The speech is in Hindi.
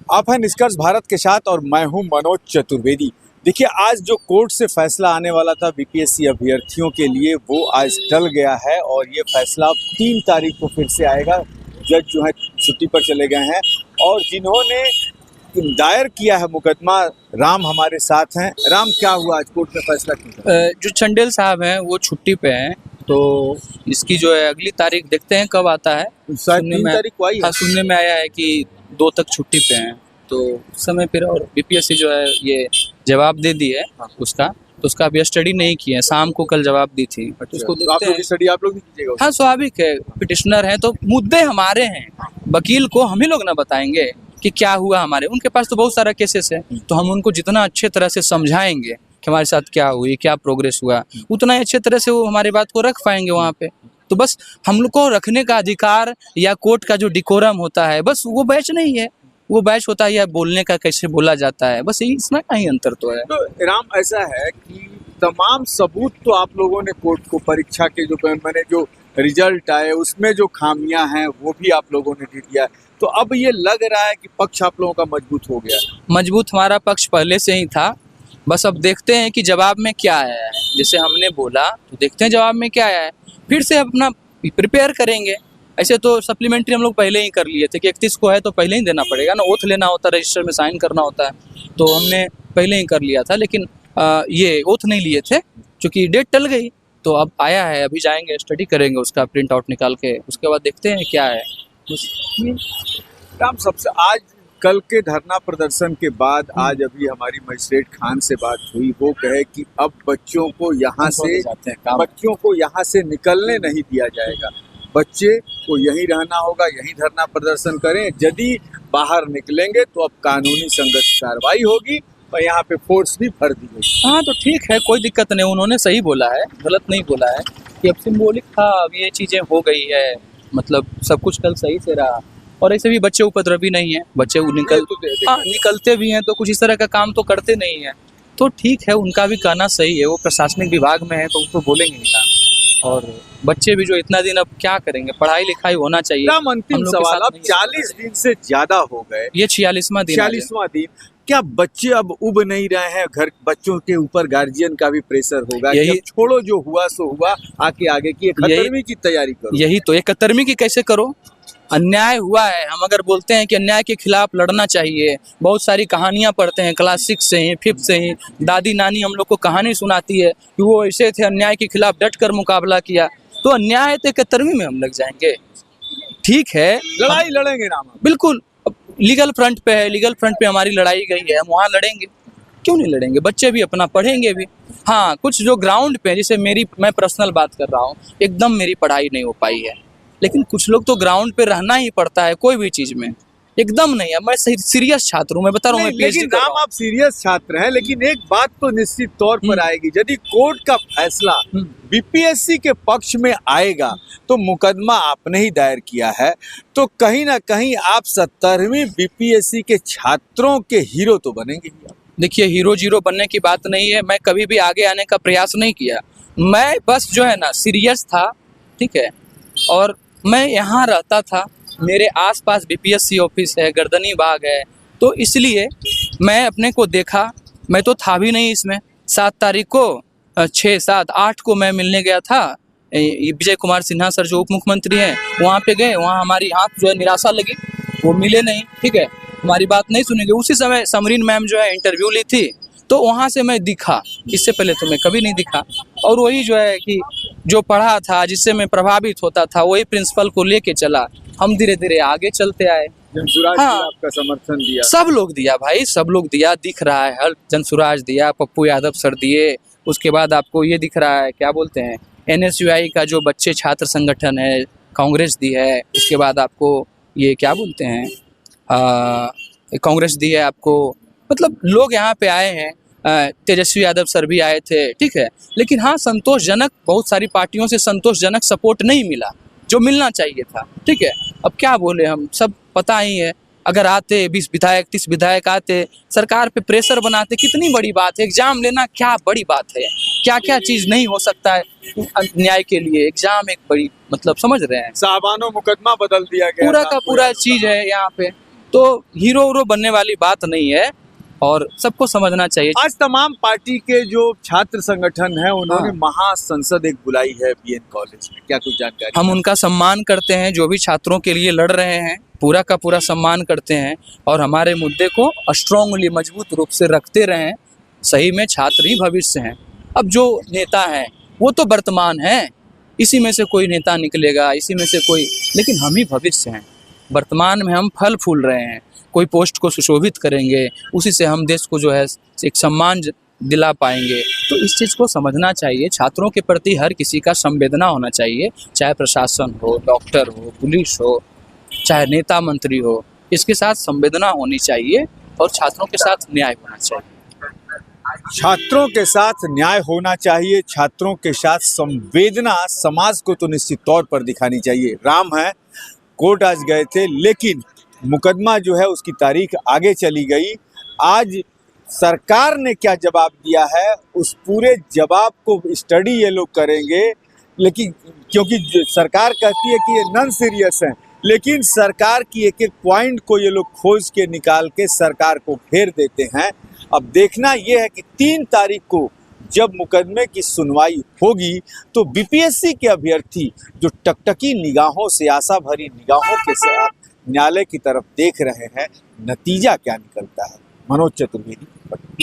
आप हैं निष्कर्ष भारत के साथ और मैं हूं मनोज चतुर्वेदी। देखिए, आज जो कोर्ट से फैसला आने वाला था बीपीएससी अभ्यर्थियों के लिए, वो आज टल गया है और ये फैसला 3 तारीख को फिर से आएगा। जज जो है छुट्टी पर चले गए हैं और जिन्होंने दायर किया है मुकदमा, राम हमारे साथ हैं। राम, क्या हुआ आज कोर्ट में फैसला किया? जो चंडेल साहब हैं वो छुट्टी पे हैं, तो इसकी जो है अगली तारीख देखते हैं कब आता है। शायद 3 तारीख को आई है। हाँ, सुनने में आया है कि 2 तक छुट्टी पे हैं, तो उस समय फिर और बीपीएससी जो है ये जवाब दे दी है उसका, तो उसका अभी स्टडी नहीं किया है। शाम को कल जवाब दी थी, बट उसको देखते हैं। स्टडी आप लोग भी कीजिएगा? हाँ, स्वाभाविक है, पिटिशनर है तो मुद्दे हमारे हैं, वकील को हम ही लोग ना बताएंगे कि क्या हुआ हमारे। उनके पास तो बहुत सारा केसेस है, तो हम उनको जितना अच्छे तरह से समझाएंगे कि हमारे साथ क्या हुई, क्या प्रोग्रेस हुआ, उतना ही अच्छे तरह से वो हमारी बात को रख पाएंगे वहाँ पे। तो बस हम लोग को रखने का अधिकार या कोर्ट का जो डिकोरम होता है, बस वो बैच नहीं है, वो बैच होता है या बोलने का कैसे बोला जाता है, बस यही इसमें कहीं अंतर तो है। तो राम, ऐसा है कि तमाम सबूत तो आप लोगों ने कोर्ट को, परीक्षा के जो मैंने जो रिजल्ट आए उसमें जो खामियां हैं वो भी आप लोगों ने दे दिया। तो अब ये लग रहा है कि पक्ष आप लोगों का मजबूत हो गया। मजबूत हमारा पक्ष पहले से ही था, बस अब देखते हैं कि जवाब में क्या आया है। जैसे हमने बोला तो देखते हैं जवाब में क्या आया है, फिर से अपना प्रिपेयर करेंगे। ऐसे तो सप्लीमेंट्री हम लोग पहले ही कर लिए थे कि 31 को है तो पहले ही देना पड़ेगा ना, ओथ लेना होता है, रजिस्टर में साइन करना होता है, तो हमने पहले ही कर लिया था। लेकिन ये ओथ नहीं लिए थे क्योंकि डेट टल गई, तो अब आया है, अभी जाएंगे स्टडी करेंगे उसका प्रिंट आउट निकाल के, उसके बाद देखते हैं क्या है। राम, सबसे आज कल के धरना प्रदर्शन के बाद आज अभी हमारी मजिस्ट्रेट खान से बात हुई, वो कहे कि अब बच्चों को यहाँ से निकलने नहीं दिया जाएगा, बच्चे को यहीं रहना होगा, यहीं धरना प्रदर्शन करें। यदि बाहर निकलेंगे तो अब कानूनी संगत कार्रवाई होगी और यहाँ पे फोर्स भी भर दी गई। हाँ, तो ठीक है, कोई दिक्कत नहीं, उन्होंने सही बोला है, गलत नहीं बोला है कि अब सिंबॉलिक था, अब ये चीज़ें हो गई है, मतलब सब कुछ कल सही से रहा। और ऐसे भी बच्चे उपद्रवी नहीं है, बच्चे निकलते भी हैं तो कुछ इस तरह का काम तो करते नहीं है, तो ठीक है, उनका भी कहना सही है। वो प्रशासनिक विभाग में है तो उनको बोलेंगे ही ना। और बच्चे भी जो इतना दिन अब क्या करेंगे, पढ़ाई लिखाई होना चाहिए। अंतिम सवाल, अब 40 दिन से ज्यादा हो गए, ये 46वां दिन। क्या बच्चे अब उब नहीं रहे हैं? घर बच्चों के ऊपर गार्जियन का भी प्रेशर होगा, यही छोड़ो जो हुआ सो हुआ, आगे की 71वीं की तैयारी करो। यही तो 71वीं की कैसे करो, अन्याय हुआ है। हम अगर बोलते हैं कि अन्याय के खिलाफ लड़ना चाहिए, बहुत सारी कहानियां पढ़ते हैं, क्लास 6 से ही, 5th से ही दादी नानी हम लोग को कहानी सुनाती है कि वो ऐसे थे, अन्याय के खिलाफ डट कर मुकाबला किया। तो अन्याय तो 71वीं में हम लग जाएंगे? ठीक है, लड़ाई लड़ेंगे ना, बिल्कुल। लीगल फ्रंट पे है, लीगल फ्रंट पे हमारी लड़ाई गई है, हम वहाँ लड़ेंगे, क्यों नहीं लड़ेंगे? बच्चे भी अपना पढ़ेंगे भी। हाँ, कुछ जो ग्राउंड पे, जैसे मैं पर्सनल बात कर रहा हूँ, एकदम मेरी पढ़ाई नहीं हो पाई है, लेकिन कुछ लोग तो ग्राउंड पे रहना ही पड़ता है कोई भी चीज में, एकदम नहीं है। मैं सीरियस छात्र हूँ, मैं बता रहा हूँ, मैं पीएचडी कर रहा हूँ। आप सीरियस छात्र हैं, लेकिन एक बात तो निश्चित तौर पर आएगी, यदि कोर्ट का फैसला बीपीएससी के पक्ष में आएगा तो मुकदमा आपने ही दायर किया है, तो कहीं ना कहीं आप 70वीं बीपीएससी के छात्रों के हीरो तो बनेंगे। देखिए, हीरो जीरो बनने की बात नहीं है, मैं कभी भी आगे आने का प्रयास नहीं किया, मैं बस जो है ना सीरियस था, ठीक है। और मैं यहाँ रहता था, मेरे आसपास बीपीएससी ऑफिस है, गर्दनी बाग है, तो इसलिए मैं अपने को देखा, मैं तो था भी नहीं इसमें। 7 तारीख को 6, 7, 8 को मैं मिलने गया था, विजय कुमार सिन्हा सर जो उप मुख्यमंत्री हैं, वहाँ पे गए, वहाँ हमारी आँख जो है निराशा लगी, वो मिले नहीं, ठीक है, हमारी बात नहीं सुनेंगे। उसी समय समरीन मैम जो है इंटरव्यू ली थी, तो वहाँ से मैं दिखा, इससे पहले तो मैं कभी नहीं दिखा। और वही जो है कि जो पढ़ा था, जिससे मैं प्रभावित होता था, वही प्रिंसिपल को लेके चला, हम धीरे धीरे आगे चलते आए। जनसुराज हाँ, आपका समर्थन दिया, सब लोग दिया भाई, सब लोग दिया, दिख रहा है, हर जनसुराज दिया, पप्पू यादव सर दिए, उसके बाद आपको ये दिख रहा है, क्या बोलते हैं, NSUI का जो बच्चे छात्र संगठन है, कांग्रेस दी है, उसके बाद आपको ये क्या बोलते हैं, कांग्रेस दी है आपको, मतलब लोग यहाँ पे आए हैं, तेजस्वी यादव सर भी आए थे, ठीक है। लेकिन हाँ, संतोषजनक, बहुत सारी पार्टियों से संतोषजनक सपोर्ट नहीं मिला जो मिलना चाहिए था, ठीक है। अब क्या बोले, हम सब पता ही है, अगर आते 20 विधायक 30 विधायक आते, सरकार पे प्रेशर बनाते, कितनी बड़ी बात है। एग्जाम लेना क्या बड़ी बात है, क्या क्या चीज नहीं हो सकता है न्याय के लिए, एग्जाम एक बड़ी, मतलब समझ रहे हैं, साहबानो मुकदमा बदल दिया गया, पूरा का पूरा चीज है यहाँ पे। तो हीरो वीरो बनने वाली बात नहीं है और सबको समझना चाहिए। आज तमाम पार्टी के जो छात्र संगठन है उन्होंने हाँ। महासंसद एक बुलाई है बीएन कॉलेज में, क्या कुछ जानकारी? हम उनका सम्मान करते हैं, जो भी छात्रों के लिए लड़ रहे हैं पूरा का पूरा सम्मान करते हैं और हमारे मुद्दे को स्ट्रांगली मजबूत रूप से रखते रहें। सही में छात्र ही भविष्य हैं। अब जो नेता हैं वो तो वर्तमान है, इसी में से कोई नेता निकलेगा, इसी में से कोई, लेकिन हम ही भविष्य हैं। वर्तमान में हम फल फूल रहे हैं, कोई पोस्ट को सुशोभित करेंगे, उसी से हम देश को जो है एक सम्मान दिला पाएंगे। तो इस चीज़ को समझना चाहिए। छात्रों के प्रति हर किसी का संवेदना होना चाहिए, चाहे प्रशासन हो, डॉक्टर हो, पुलिस हो, चाहे नेता मंत्री हो, इसके साथ संवेदना होनी चाहिए और छात्रों के साथ न्याय होना चाहिए। छात्रों के साथ न्याय होना चाहिए, छात्रों के साथ संवेदना समाज को तो निश्चित तौर पर दिखानी चाहिए। राम है, कोर्ट आज गए थे, लेकिन मुकदमा जो है उसकी तारीख आगे चली गई। आज सरकार ने क्या जवाब दिया है, उस पूरे जवाब को स्टडी ये लोग करेंगे, लेकिन क्योंकि सरकार कहती है कि ये नॉन सीरियस है, लेकिन सरकार की एक एक पॉइंट को ये लोग खोज के निकाल के सरकार को घेर देते हैं। अब देखना ये है कि 3 तारीख को जब मुकदमे की सुनवाई होगी तो बीपीएससी के अभ्यर्थी जो टकटकी निगाहों से, आशा भरी निगाहों के साथ न्यायालय की तरफ देख रहे हैं, नतीजा क्या निकलता है। मनोज चतुर्वेदी।